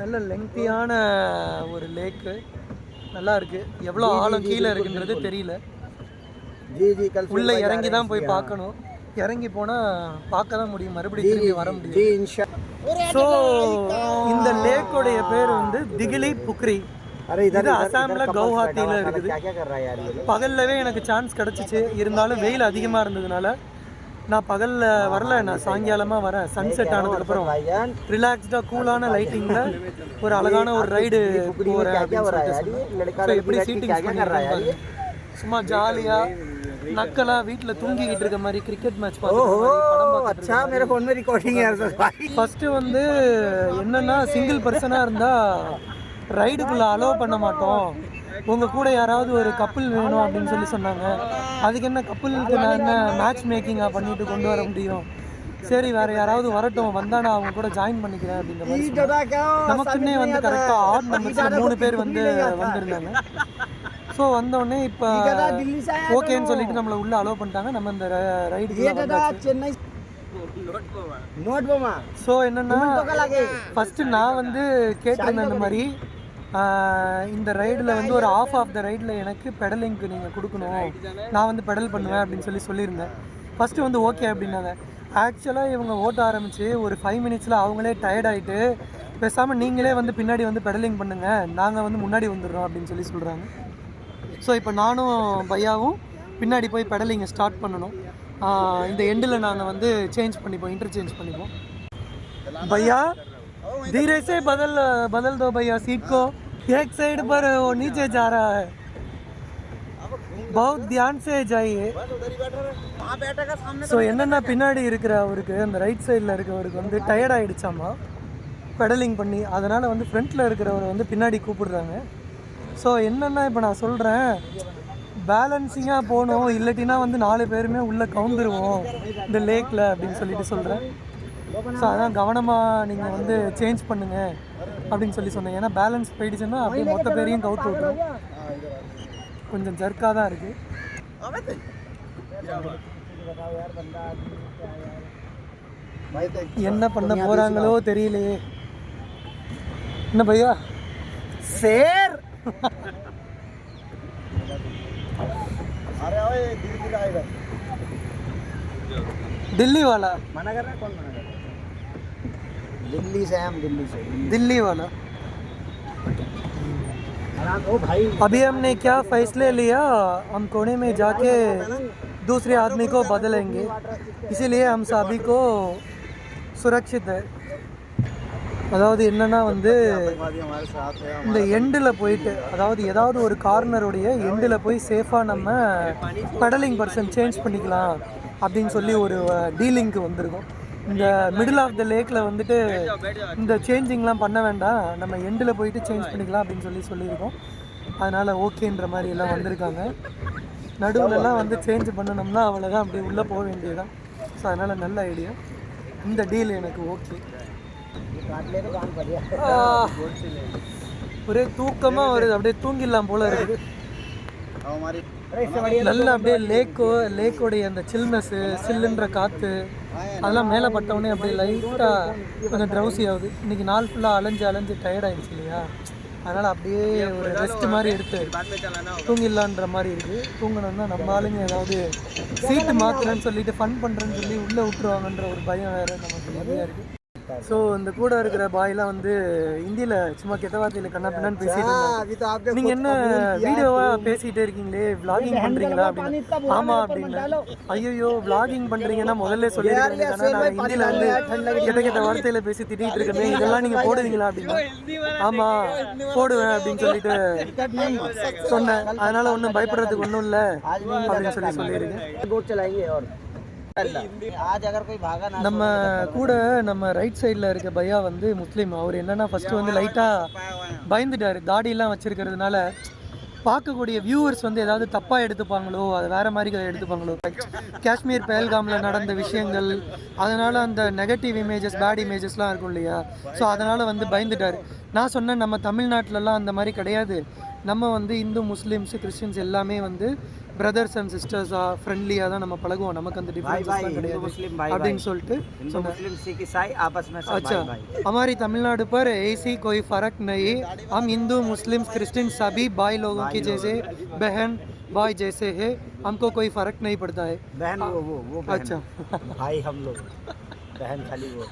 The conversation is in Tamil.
நல்ல லெங்க்தியான ஒரு லேக்கு, நல்லா இருக்கு. எவ்வளோ ஆழம் கீழே இருக்குன்றது தெரியல. உள்ள இறங்கி தான் போய் பார்க்கணும். இறங்கி போனால் பார்க்க தான் முடியும், மறுபடியும் திரும்பி வர முடியும். ஸோ இந்த லேக்கோடைய பேர் வந்து திகிலி புக்ரி. இது அசாம்ல கவுஹாத்தியில் இருக்குது. பகல்லவே எனக்கு சான்ஸ் கிடச்சிச்சு, இருந்தாலும் வெயில் அதிகமாக இருந்ததுனால நான் பகலில் வரல. நான் சாயங்காலமாக வரேன். சன்செட் ஆனதுக்கப்புறம் ரிலாக்ஸ்டாக கூலான லைட்டிங்கில் ஒரு அழகான ஒரு ரைடு போகிறேன் அப்படின்னு சொல்லிட்டு. எப்படி சீட்டிங் பண்ணிடுறாங்க, சும்மா ஜாலியாக நக்கலாக வீட்டில் தூங்கிக்கிட்டு இருக்க மாதிரி கிரிக்கெட் மேட்ச் பார்த்து. ஃபஸ்ட்டு வந்து என்னென்னா, சிங்கிள் பர்சனாக இருந்தால் ரைடுக்குள்ளே அலோவ் பண்ண மாட்டோம், உங்கள் கூட யாராவது ஒரு கப்புள் வேணும் அப்படின்னு சொல்லி சொன்னாங்க. அதுக்கு என்ன கப்புளுக்கு நான் என்ன மேட்ச் மேக்கிங்காக பண்ணிட்டு கொண்டு வர முடியும்? சரி, வேறு யாராவது வரட்டும், வந்தால் நான் அவங்க கூட ஜாயின் பண்ணிக்கிறேன் அப்படின்ற மாதிரி. நமக்குன்னே வந்து கரெக்டாக ஆட் நம்பர்ஸில் 3 பேர் வந்து வந்திருந்தாங்க. ஸோ வந்தோடனே இப்போ ஓகேன்னு சொல்லிட்டு நம்மளை உள்ளே அலோவ் பண்ணிட்டாங்க. நம்ம இந்த ரைடுக்கு ஸோ என்னென்னா, ஃபஸ்ட்டு நான் வந்து கேட்டிருந்தேன் இந்த மாதிரி, இந்த ரைடில் வந்து ஒரு ஆஃப் த ரைடில் எனக்கு பெடலிங்க்கு நீங்கள் கொடுக்கணும், நான் வந்து பெடல் பண்ணுவேன் அப்படின்னு சொல்லியிருந்தேன். ஃபஸ்ட்டு வந்து ஓகே அப்படின்னாங்க. ஆக்சுவலாக இவங்க ஓட்ட ஆரம்பித்து ஒரு 5 மினிட்ஸில் அவங்களே டயர்டாகிட்டு, பேசாமல் நீங்களே வந்து பின்னாடி வந்து பெடலிங் பண்ணுங்கள், நாங்கள் வந்து முன்னாடி வந்துடுறோம் அப்படின்னு சொல்கிறாங்க. ஸோ இப்போ நானும் பையாவும் பின்னாடி போய் பெடலிங்கை ஸ்டார்ட் பண்ணணும். இந்த எண்டில் நாங்கள் வந்து இன்டர்சேஞ்ச் பண்ணிப்போம். भैया धीरे से बदल दो भैया सीट को, एक साइड पर वो नीचे जा रहा है, बहुत ध्यान से जाइए. ஸோ என்னென்னா, பின்னாடி இருக்கிற அவருக்கு, அந்த ரைட் சைடில் இருக்கிறவருக்கு வந்து டயர்ட் ஆகிடுச்சாமா பெடலிங் பண்ணி, அதனால் வந்து ஃப்ரண்ட்டில் இருக்கிறவரை வந்து பின்னாடி கூப்பிடுறாங்க. ஸோ என்னென்னா, இப்போ நான் சொல்கிறேன், பேலன்சிங்காக போகணும், இல்லாட்டினா வந்து 4 பேருமே உள்ளே கவுந்துருவோம் இந்த லேக்கில் அப்படின்னு சொல்கிறேன். ஸோ அதான் கவனமாக நீங்கள் வந்து சேஞ்ச் பண்ணுங்கள் அப்படின்னு சொன்னேன். ஏன்னா பேலன்ஸ் போயிடுச்சுன்னா அப்படியே மொத்த பேரையும் கவுத்து விட்டுரும். கொஞ்சம் ஜர்க்காக தான் இருக்குது. என்ன பண்ண போகிறாங்களோ தெரியலையே. என்ன பையா சேர் दिल्ली वाला कौन दिल्ली से हम दिल्ली वाला अभी हमने क्या फैसले लिया, हम कोने में जाके दूसरे आदमी को बदलेंगे, इसीलिए हम सभी को सुरक्षित है. அதாவது என்னென்னா வந்து, இந்த எண்டில் போயிட்டு, அதாவது ஏதாவது ஒரு கார்னருடைய எண்டில் போய் சேஃபாக நம்ம பெடலிங் பர்சன் சேஞ்ச் பண்ணிக்கலாம் அப்படின்னு சொல்லி ஒரு டீலிங்க்கு வந்திருக்கோம். இந்த மிடில் ஆஃப் த லேக்கில் வந்துட்டு இந்த சேஞ்சிங்லாம் பண்ண வேண்டாம், நம்ம எண்டில் போயிட்டு சேஞ்ச் பண்ணிக்கலாம் அப்படின்னு சொல்லியிருக்கோம். அதனால் ஓகேன்ற மாதிரி எல்லாம் வந்திருக்காங்க. நடுவில்லாம் வந்து சேஞ்ச் பண்ணணும்னா அவ்வளோதான், அப்படி உள்ளே போக வேண்டியதுதான். ஸோ அதனால் நல்ல ஐடியா, இந்த டீல் எனக்கு ஓகே. ஒரே தூக்கமாக வருது, அப்படியே தூங்கிடலாம் போல இருக்குது. நல்லா அப்படியே லேக்கோடைய அந்த சில்னஸ்ஸு, சில்லுன்ற காற்று அதெல்லாம் மேலே பட்டவுடனே அப்படியே லைட்டாக கொஞ்சம் ட்ரௌசி ஆகுது. இன்றைக்கி நாள் ஃபுல்லாக அலைஞ்சு டயர்ட் ஆகிடுச்சு இல்லையா, அதனால் அப்படியே ஒரு ரெஸ்ட் மாதிரி எடுத்து தூங்கிடலான்ற மாதிரி இருக்குது. தூங்கணும்னா நம்ம ஆளுங்க ஏதாவது சீட்டு மாற்றுறேன்னு சொல்லிட்டு ஃபன் பண்ணுறேன்னு சொல்லி உள்ளே விட்டுருவாங்கன்ற ஒரு பயம் வேறு நமக்கு நிறையா இருக்குது. ஸோ இந்த கூட இருக்கிற பாய்லாம் வந்து ஹிந்தியில் சும்மா கெட்ட வார்த்தையில் கண்ணா பின்னான்னு பேசிட்டு இருந்தாங்க. நீங்கள் என்ன வீடியோவாக பேசிகிட்டே இருக்கீங்களே, விளாகிங் பண்ணுறீங்களா அப்படின்னு. ஆமாம் அப்படின்னு. ஐயோ விளாகிங் பண்ணுறீங்கன்னா முதல்ல சொல்லியிருக்கீங்க, ஆனால் நான் ஹிந்தியில் வந்து கெட்ட வார்த்தையில் பேசி திட்டிகிட்டு இருக்கேன், இதெல்லாம் நீங்கள் போடுவீங்களா அப்படின்னா. ஆமாம் போடுவேன் அப்படின்னு சொல்லிட்டு சொன்னேன். அதனால் ஒன்றும் பயப்படுறதுக்கு ஒன்றும் இல்லை அப்படின்னு சொல்லியிருக்கேன். நம்ம கூட நம்ம ரைட் சைடில் இருக்க பையா வந்து முஸ்லீம். அவர் என்னென்னா ஃபஸ்ட்டு வந்து லைட்டாக பயந்துட்டார், தாடியெல்லாம் வச்சுருக்கிறதுனால பார்க்கக்கூடிய வியூவர்ஸ் வந்து ஏதாவது தப்பாக எடுத்துப்பாங்களோ, அது வேறு மாதிரி எடுத்துப்பாங்களோ. காஷ்மீர் பஹல்காமில் நடந்த விஷயங்கள், அதனால் அந்த நெகட்டிவ் இமேஜஸ், பேட் இமேஜஸ்லாம் இருக்கும் இல்லையா, ஸோ அதனால் வந்து பயந்துட்டார். நான் சொன்னேன், நம்ம தமிழ்நாட்டிலலாம் அந்த மாதிரி கிடையாது, நம்ம வந்து இந்து முஸ்லீம்ஸு கிறிஸ்டின்ஸ் எல்லாமே வந்து பிரதர்ஸ் அண்ட் சிஸ்டர்ஸாக ஃப்ரெண்ட்லியாக தான் நம்ம பழகுவோம், நமக்கு அந்த भाई டிஃப்ரென்சஸ்லாம் भाई हिंदू கிடையாது मुस्लिम भाई भाई அப்படின்னு சொல்லிட்டு हिंदू मुस्लिम सिख ईसाई आपस में सब अच्छा, भाई भाई हमारी तमिलनाडु पर ऐसी कोई फ़र्क नहीं, हम हिंदू मुस्लिम क्रिश्चियन सभी भाई लोगों के जैसे बहन भाई जैसे है, हमको कोई फ़र्क नहीं पड़ता है। बहन वो बहन अच्छा भाई हम लोग बहन खाली वो